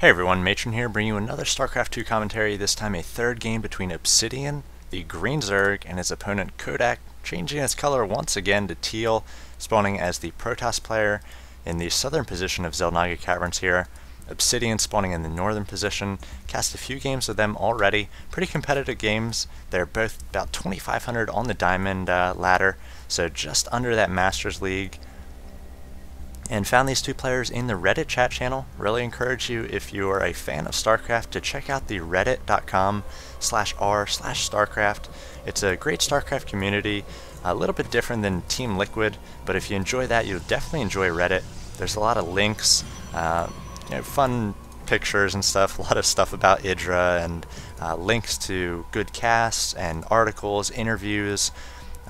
Hey everyone, Matron here, bringing you another StarCraft 2 commentary, this time a third game between Obsidian, the green Zerg, and his opponent Kodak, changing its color once again to teal, spawning as the Protoss player in the southern position of Xel'Naga Caverns here. Obsidian spawning in the northern position. Cast a few games with them already, pretty competitive games. They're both about 2,500 on the Diamond ladder, so just under that Masters League. And found these two players in the Reddit chat channel. Really encourage you, if you are a fan of StarCraft, to check out the reddit.com/r/StarCraft. It's a great StarCraft community, a little bit different than Team Liquid, but if you enjoy that, you'll definitely enjoy Reddit. There's a lot of links, fun pictures and stuff, a lot of stuff about Idra, and links to good casts and articles, interviews,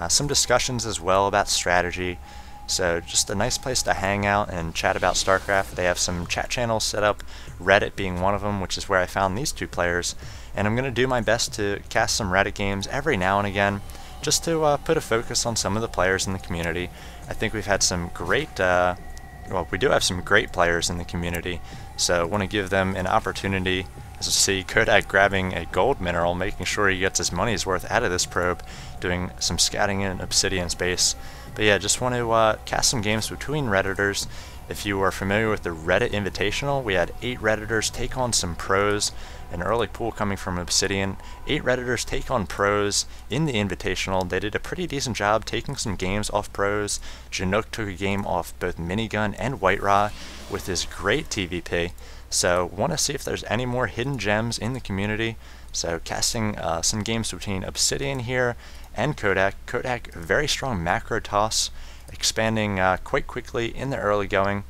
some discussions as well about strategy. So just a nice place to hang out and chat about StarCraft. They have some chat channels set up, Reddit being one of them, which is where I found these two players. And I'm going to do my best to cast some Reddit games every now and again, just to put a focus on some of the players in the community. I think we've had some great, we do have some great players in the community, so I want to give them an opportunity. As you see, Kodak grabbing a gold mineral, making sure he gets his money's worth out of this probe, doing some scouting in Obsidian's base. But yeah, just want to cast some games between Redditors. If you are familiar with the Reddit Invitational, we had 8 Redditors take on some pros, an early pool coming from Obsidian. 8 Redditors take on pros in the Invitational. They did a pretty decent job taking some games off pros. Chinook took a game off both Minigun and White Raw with his great TVP. So want to see if there's any more hidden gems in the community. So casting some games between Obsidian here and Kodak. Kodak, very strong macro toss, expanding quite quickly in the early going,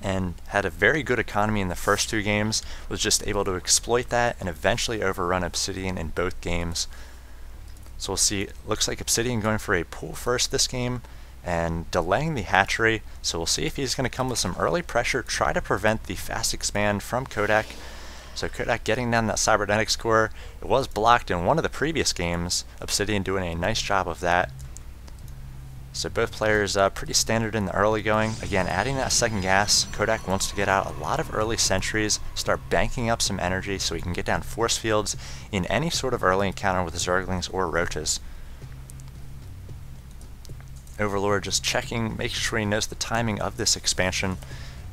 and had a very good economy in the first 2 games, was just able to exploit that and eventually overrun Obsidian in both games. So we'll see, looks like Obsidian going for a pool first this game, and delaying the hatchery, so we'll see if he's going to come with some early pressure, try to prevent the fast expand from Kodak. So Kodak getting down that cybernetics core. It was blocked in one of the previous games, Obsidian doing a nice job of that. So both players pretty standard in the early going. Again, adding that second gas, Kodak wants to get out a lot of early sentries, start banking up some energy so he can get down force fields in any sort of early encounter with Zerglings or Roaches. Overlord just checking, making sure he knows the timing of this expansion,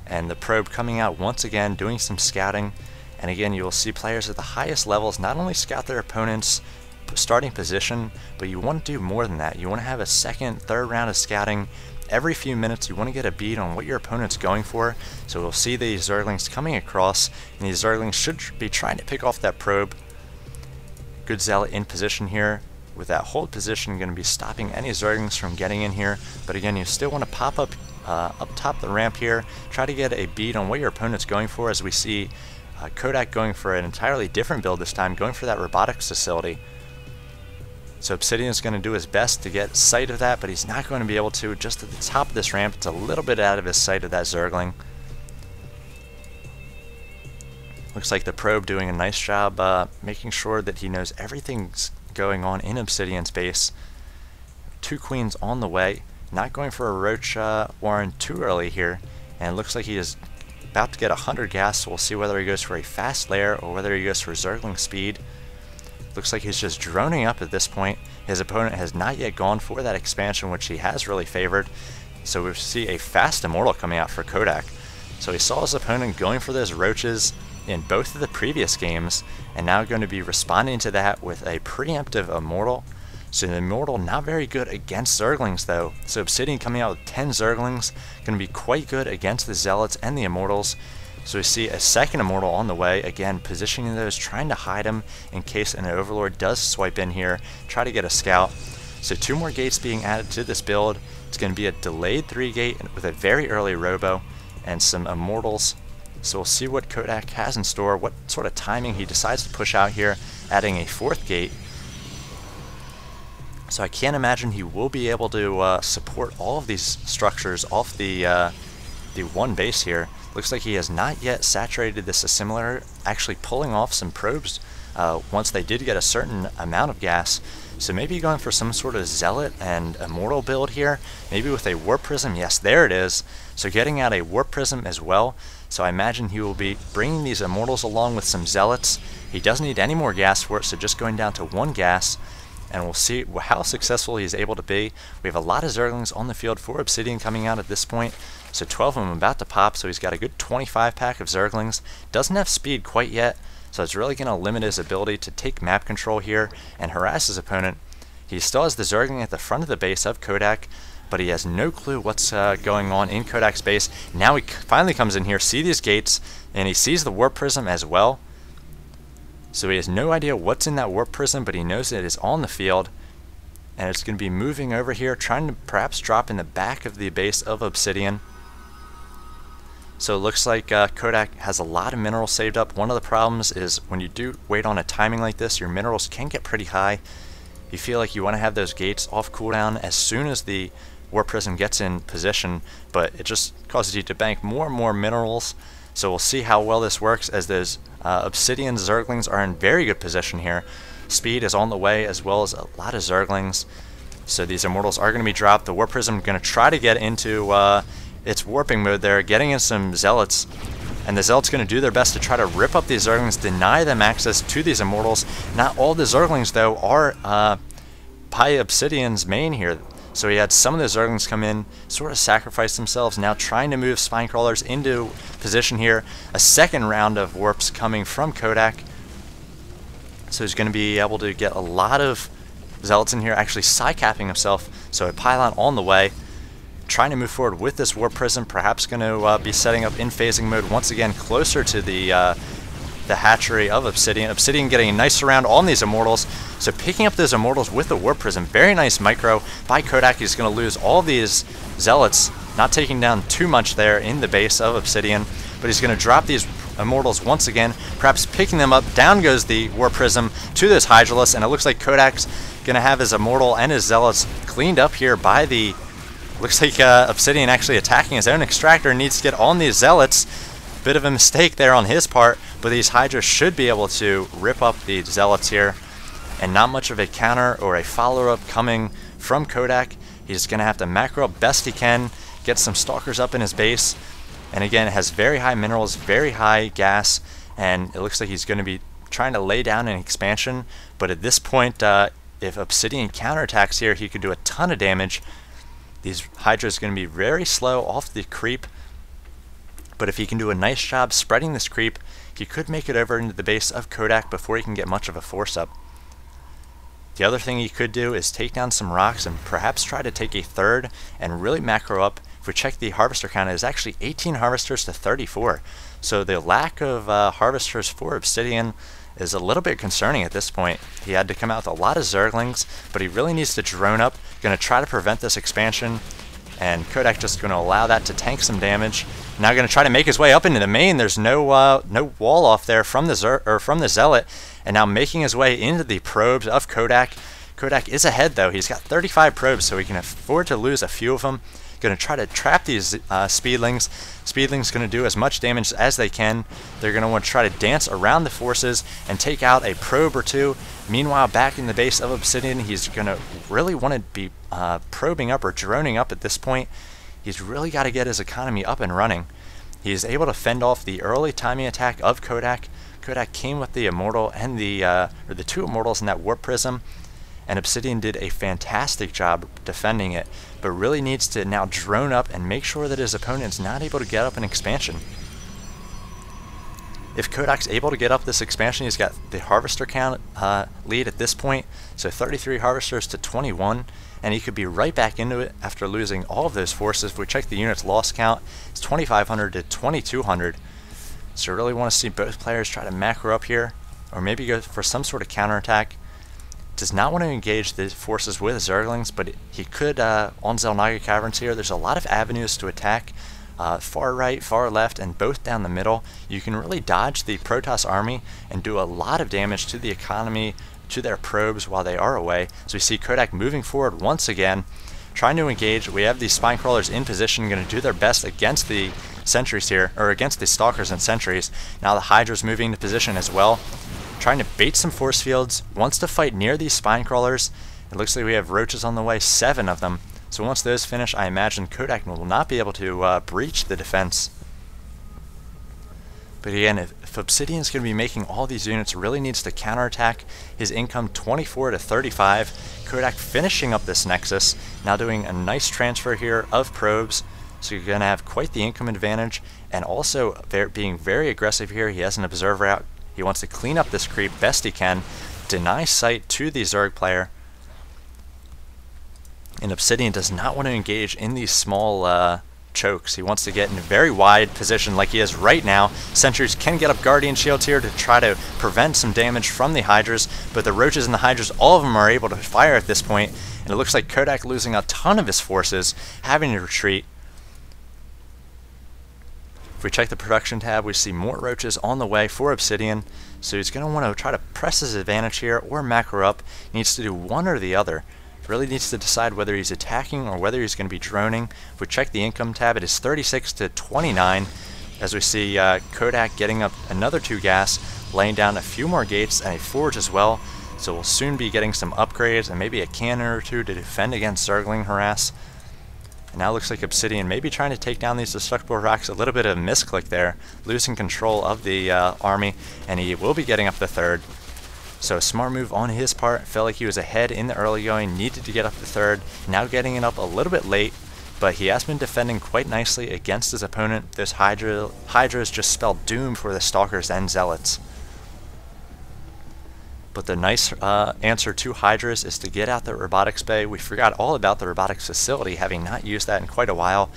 and the probe coming out once again, doing some scouting. And again, you will see players at the highest levels not only scout their opponent's starting position, but you want to do more than that. You want to have a second, third round of scouting. Every few minutes you want to get a beat on what your opponent's going for. So we'll see these Zerglings coming across, and these Zerglings should be trying to pick off that probe. Good Zealot in position here. With that hold position, going to be stopping any Zerglings from getting in here. But again, you still want to pop up top the ramp here. Try to get a beat on what your opponent's going for, as we see Kodak going for an entirely different build this time, going for that robotics facility. So Obsidian is going to do his best to get sight of that, but he's not going to be able to. Just at the top of this ramp, it's a little bit out of his sight of that Zergling. Looks like the probe doing a nice job making sure that he knows everything's going on in Obsidian's base. 2 queens on the way, not going for a Roach Warren too early here, and it looks like he is about to get 100 gas, so we'll see whether he goes for a fast lair or whether he goes for Zergling speed. Looks like he's just droning up at this point. His opponent has not yet gone for that expansion, which he has really favored. So we see a fast Immortal coming out for Kodak. So he saw his opponent going for those Roaches in both of the previous games, and now going to be responding to that with a preemptive Immortal. So the Immortal not very good against Zerglings though. So Obsidian coming out with 10 Zerglings, going to be quite good against the Zealots and the Immortals. So we see a second Immortal on the way, again positioning those, trying to hide him in case an Overlord does swipe in here, try to get a scout. So 2 more gates being added to this build. It's going to be a delayed 3 gate with a very early Robo and some Immortals. So we'll see what Kodak has in store, what sort of timing he decides to push out here, adding a 4th gate. So I can't imagine he will be able to support all of these structures off the one base here. Looks like he has not yet saturated this assimilator, actually pulling off some probes once they did get a certain amount of gas. So maybe going for some sort of Zealot and Immortal build here, maybe with a Warp Prism. Yes, there it is. So getting out a Warp Prism as well. So I imagine he will be bringing these Immortals along with some Zealots. He doesn't need any more gas for it, so just going down to 1 gas. And we'll see how successful he's able to be. We have a lot of Zerglings on the field for Obsidian coming out at this point. So 12 of them about to pop, so he's got a good 25 pack of Zerglings. Doesn't have speed quite yet, so it's really going to limit his ability to take map control here and harass his opponent. He still has the Zergling at the front of the base of Kodak, but he has no clue what's going on in Kodak's base. Now he finally comes in here, see these gates, and he sees the Warp Prism as well. So he has no idea what's in that Warp Prism, but he knows it is on the field. And it's going to be moving over here, trying to perhaps drop in the back of the base of Obsidian. So it looks like Kodak has a lot of minerals saved up. One of the problems is when you do wait on a timing like this, your minerals can get pretty high. You feel like you want to have those gates off cooldown as soon as the Warp Prism gets in position, but it just causes you to bank more and more minerals. So we'll see how well this works as those Obsidian Zerglings are in very good position here. Speed is on the way as well as a lot of Zerglings. So these Immortals are going to be dropped. The Warp Prism going to try to get into its warping mode there, getting in some Zealots. And the Zealots going to do their best to try to rip up these Zerglings, deny them access to these Immortals. Not all the Zerglings, though, are by Obsidian's main here. So he had some of the Zerglings come in, sort of sacrifice themselves, now trying to move Spinecrawlers into position here. A second round of warps coming from Kodak. So he's going to be able to get a lot of Zealots in here, actually side-capping himself. So a pylon on the way, trying to move forward with this Warp Prism, perhaps going to be setting up in phasing mode once again closer to the hatchery of Obsidian. Obsidian getting a nice surround on these Immortals. So picking up those Immortals with the Warp Prism, very nice micro by Kodak. He's going to lose all these Zealots, not taking down too much there in the base of Obsidian, but he's going to drop these Immortals once again, perhaps picking them up. Down goes the Warp Prism to those Hydralisks, and it looks like Kodak's going to have his Immortal and his Zealots cleaned up here by the... Looks like Obsidian actually attacking his own Extractor, needs to get on these Zealots. Bit of a mistake there on his part, but these Hydras should be able to rip up the Zealots here. And not much of a counter or a follow-up coming from Kodak. He's going to have to macro up best he can, get some Stalkers up in his base. And again, it has very high minerals, very high gas, and it looks like he's going to be trying to lay down an expansion. But at this point, if Obsidian counterattacks here, he could do a ton of damage. These Hydras are going to be very slow off the creep. But if he can do a nice job spreading this creep, he could make it over into the base of Kodak before he can get much of a force up. The other thing he could do is take down some rocks and perhaps try to take a third and really macro up. If we check the harvester count, it is actually 18 harvesters to 34. So the lack of harvesters for Obsidian is a little bit concerning at this point. He had to come out with a lot of Zerglings, but he really needs to drone up. Going to try to prevent this expansion, and Kodak just going to allow that to tank some damage. Now going to try to make his way up into the main. There's no wall off there from the Zealot, and now making his way into the probes of Kodak. Kodak is ahead though. He's got 35 probes, so he can afford to lose a few of them. Going to try to trap these Speedlings. Speedlings going to do as much damage as they can. They're going to want to try to dance around the forces and take out a probe or two. Meanwhile, back in the base of Obsidian, he's going to really want to be probing up or droning up at this point. He's really got to get his economy up and running. He is able to fend off the early timing attack of Kodak. Kodak came with the Immortal and the two Immortals in that Warp Prism, and Obsidian did a fantastic job defending it, but really needs to now drone up and make sure that his opponent's not able to get up an expansion. If Kodak's able to get up this expansion, he's got the harvester count lead at this point, so 33 harvesters to 21, and he could be right back into it after losing all of those forces. If we check the units loss count, it's 2,500 to 2,200. So I really want to see both players try to macro up here, or maybe go for some sort of counterattack. Does not want to engage the forces with Zerglings, but he could on Xel'Naga Caverns here. There's a lot of avenues to attack, far right, far left, and both down the middle. You can really dodge the Protoss army and do a lot of damage to the economy, to their probes while they are away. So we see Kodak moving forward once again, trying to engage. We have these Spinecrawlers in position, going to do their best against the sentries here, or against the Stalkers and sentries. Now the Hydra's moving into position as well, trying to bait some force fields, wants to fight near these Spinecrawlers. It looks like we have roaches on the way, 7 of them. So once those finish, I imagine Kodak will not be able to breach the defense. But again, if Obsidian's going to be making all these units, really needs to counterattack. His income 24 to 35. Kodak finishing up this Nexus, now doing a nice transfer here of probes. So you're going to have quite the income advantage, and also being very aggressive here. He has an observer out. He wants to clean up this creep best he can, deny sight to the Zerg player. And Obsidian does not want to engage in these small chokes. He wants to get in a very wide position like he is right now. Sentries can get up Guardian Shields here to try to prevent some damage from the Hydras, but the Roaches and the Hydras, all of them are able to fire at this point, and it looks like Kodak losing a ton of his forces, having to retreat. If we check the production tab, we see more Roaches on the way for Obsidian, so he's going to want to try to press his advantage here or macro up. He needs to do one or the other. Really needs to decide whether he's attacking or whether he's going to be droning. If we check the income tab, it is 36 to 29, as we see Kodak getting up another 2 gas, laying down a few more gates and a forge as well. So we'll soon be getting some upgrades and maybe a cannon or 2 to defend against Zergling harass. And now it looks like Obsidian may be trying to take down these destructible rocks. A little bit of a misclick there, losing control of the army, and he will be getting up the 3rd. So a smart move on his part. Felt like he was ahead in the early going, needed to get up the 3rd, now getting it up a little bit late, but he has been defending quite nicely against his opponent. Those Hydras just spelled doom for the Stalkers and Zealots. But the nice answer to Hydras is to get out the robotics bay. We forgot all about the robotics facility, having not used that in quite a while,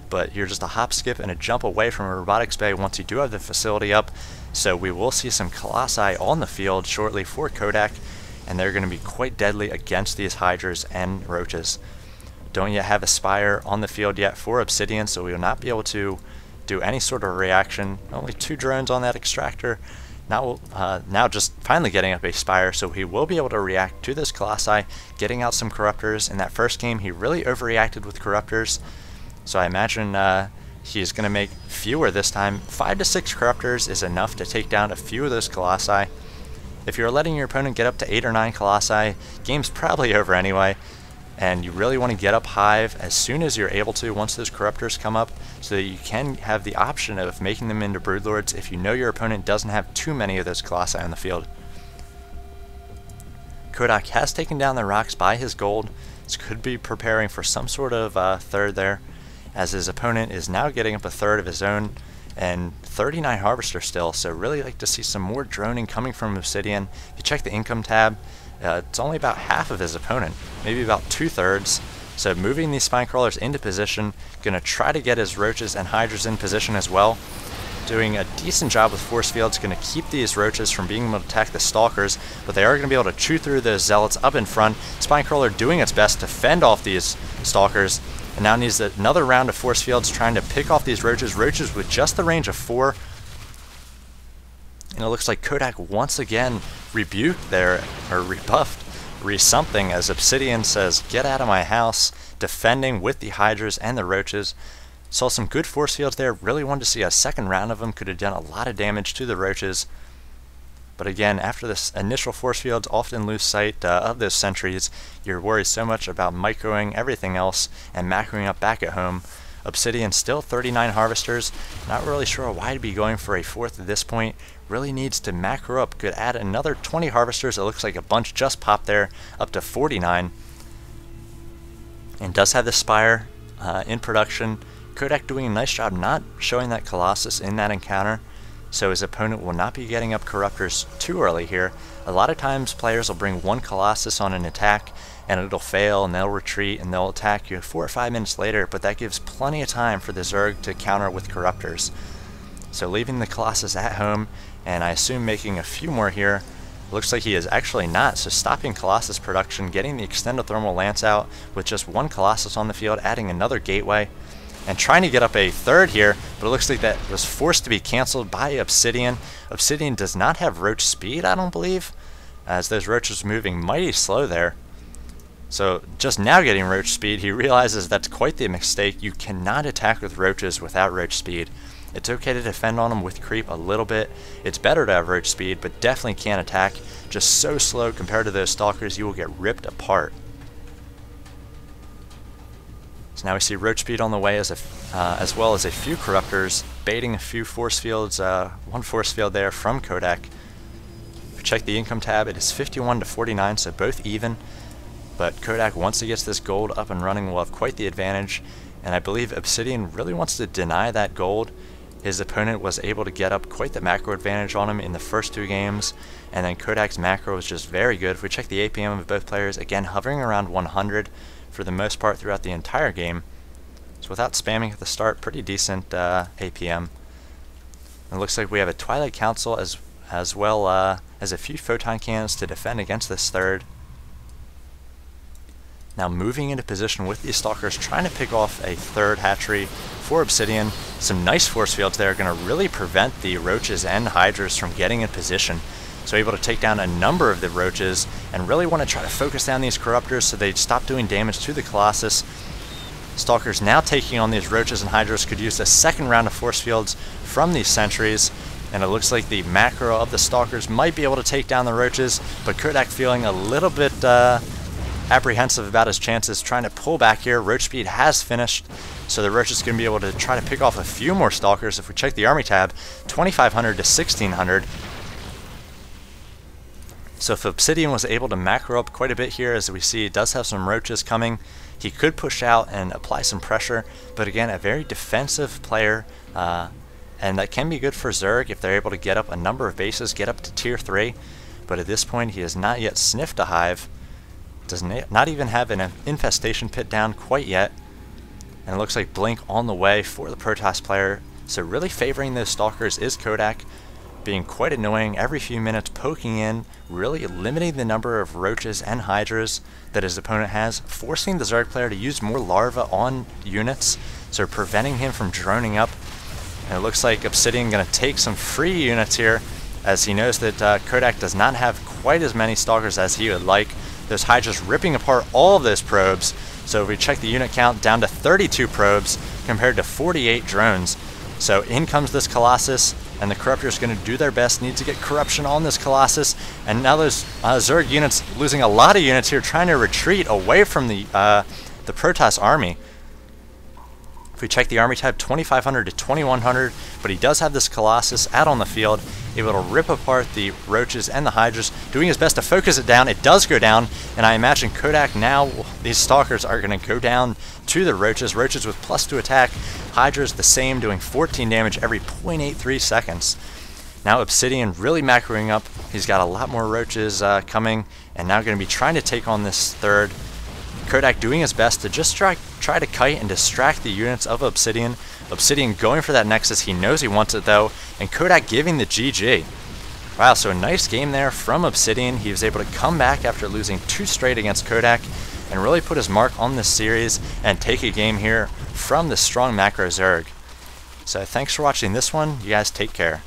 but you're just a hop, skip, and a jump away from a robotics bay once you do have the facility up. So we will see some Colossi on the field shortly for Kodak, and they're going to be quite deadly against these Hydras and Roaches. Don't yet have a Spire on the field yet for Obsidian, so we will not be able to do any sort of reaction. Only 2 drones on that extractor. Now just finally getting up a Spire, so he will be able to react to this Colossi, getting out some Corruptors. In that first game, he really overreacted with Corruptors, so I imagine he's going to make fewer this time. 5 to 6 Corruptors is enough to take down a few of those Colossi. If you're letting your opponent get up to 8 or 9 Colossi, game's probably over anyway, and you really want to get up Hive as soon as you're able to once those Corruptors come up, so that you can have the option of making them into Broodlords if you know your opponent doesn't have too many of those Colossi on the field. Kodak has taken down the rocks by his gold, so could be preparing for some sort of 3rd there, as his opponent is now getting up a 3rd of his own, and 39 Harvester still, so really like to see some more droning coming from Obsidian. If you check the income tab, it's only about half of his opponent, maybe about 2/3. So moving these Spine Crawlers into position, going to try to get his Roaches and Hydras in position as well. Doing a decent job with force fields, going to keep these Roaches from being able to attack the Stalkers, but they are going to be able to chew through those Zealots up in front. Spine Crawler doing its best to fend off these Stalkers, and now needs another round of force fields trying to pick off these Roaches. Roaches with just the range of 4. And it looks like Kodak once again rebuked there, or rebuffed, something, as Obsidian says, get out of my house, defending with the Hydras and the Roaches. Saw some good force fields there, really wanted to see a second round of them, could have done a lot of damage to the Roaches. But again, after this initial force fields, often lose sight of those sentries. You're worried so much about microing everything else and macroing up back at home. Obsidian still 39 Harvesters, not really sure why to be going for a 4th at this point. Really needs to macro up, could add another 20 Harvesters, it looks like a bunch just popped there, up to 49. And does have the Spire in production. Kodak doing a nice job not showing that Colossus in that encounter, so his opponent will not be getting up Corruptors too early here. A lot of times players will bring 1 Colossus on an attack, and it'll fail, and they'll retreat, and they'll attack you 4 or 5 minutes later, but that gives plenty of time for the Zerg to counter with Corruptors. So leaving the Colossus at home, and I assume making a few more here. Looks like he is actually not, so stopping Colossus production, getting the Extended Thermal Lance out with just 1 Colossus on the field, adding another Gateway, and trying to get up a 3rd here, but it looks like that was forced to be cancelled by Obsidian. Obsidian does not have Roach speed, I don't believe, as those Roaches moving mighty slow there. So just now getting Roach speed, he realizes that's quite the mistake. You cannot attack with Roaches without Roach speed. It's okay to defend on them with creep a little bit. It's better to have Roach speed, but definitely can't attack. Just so slow compared to those Stalkers, you will get ripped apart. So now we see roach speed on the way as well as a few corruptors, baiting a few force fields, one force field there from Kodak. If we check the income tab, it is 51 to 49, so both even. But Kodak, once he gets this gold up and running, will have quite the advantage. And I believe Obsidian really wants to deny that gold. His opponent was able to get up quite the macro advantage on him in the first 2 games, and then Kodak's macro was just very good. If we check the APM of both players, again hovering around 100 for the most part throughout the entire game. So without spamming at the start, pretty decent APM. It looks like we have a Twilight Council as well as a few photon cannons to defend against this third. Now moving into position with these Stalkers, trying to pick off a third hatchery for Obsidian. Some nice force fields there are going to really prevent the Roaches and Hydras from getting in position. So able to take down a number of the Roaches and really want to try to focus down these Corruptors so they stop doing damage to the Colossus. Stalkers now taking on these Roaches and Hydras could use a second round of force fields from these sentries. And it looks like the macro of the Stalkers might be able to take down the Roaches, but Kodak feeling a little bit apprehensive about his chances, trying to pull back here. Roach speed has finished, so the Roach is going to be able to try to pick off a few more Stalkers. If we check the army tab, 2,500 to 1,600. So if Obsidian was able to macro up quite a bit here, as we see, it does have some Roaches coming, he could push out and apply some pressure, but again, a very defensive player, and that can be good for Zerg if they're able to get up a number of bases, get up to tier 3, but at this point he has not yet sniffed a hive. Does not even have an infestation pit down quite yet, and it looks like Blink on the way for the Protoss player. So really favoring those Stalkers is Kodak, being quite annoying every few minutes, poking in, really limiting the number of Roaches and Hydras that his opponent has, forcing the Zerg player to use more larvae on units, so preventing him from droning up. And it looks like Obsidian going to take some free units here, as he knows that Kodak does not have quite as many Stalkers as he would like. Those Hydras ripping apart all of those probes. So if we check the unit count, down to 32 probes compared to 48 drones. So in comes this Colossus, and the Corruptor is going to do their best, need to get corruption on this Colossus. And now those Zerg units losing a lot of units here, trying to retreat away from the Protoss army. If we check the army tab, 2,500 to 2,100, but he does have this Colossus out on the field, able to rip apart the Roaches and the Hydras, doing his best to focus it down. It does go down, and I imagine Kodak now, these Stalkers are going to go down to the Roaches. Roaches with +2 attack, Hydras the same, doing 14 damage every 0.83 seconds. Now Obsidian really macroing up. He's got a lot more Roaches coming, and now going to be trying to take on this third. Kodak doing his best to just try to kite and distract the units of Obsidian. Obsidian going for that Nexus, he knows he wants it though, and Kodak giving the GG. Wow, so a nice game there from Obsidian. He was able to come back after losing 2 straight against Kodak and really put his mark on this series and take a game here from the strong macro Zerg. So thanks for watching this one. You guys take care.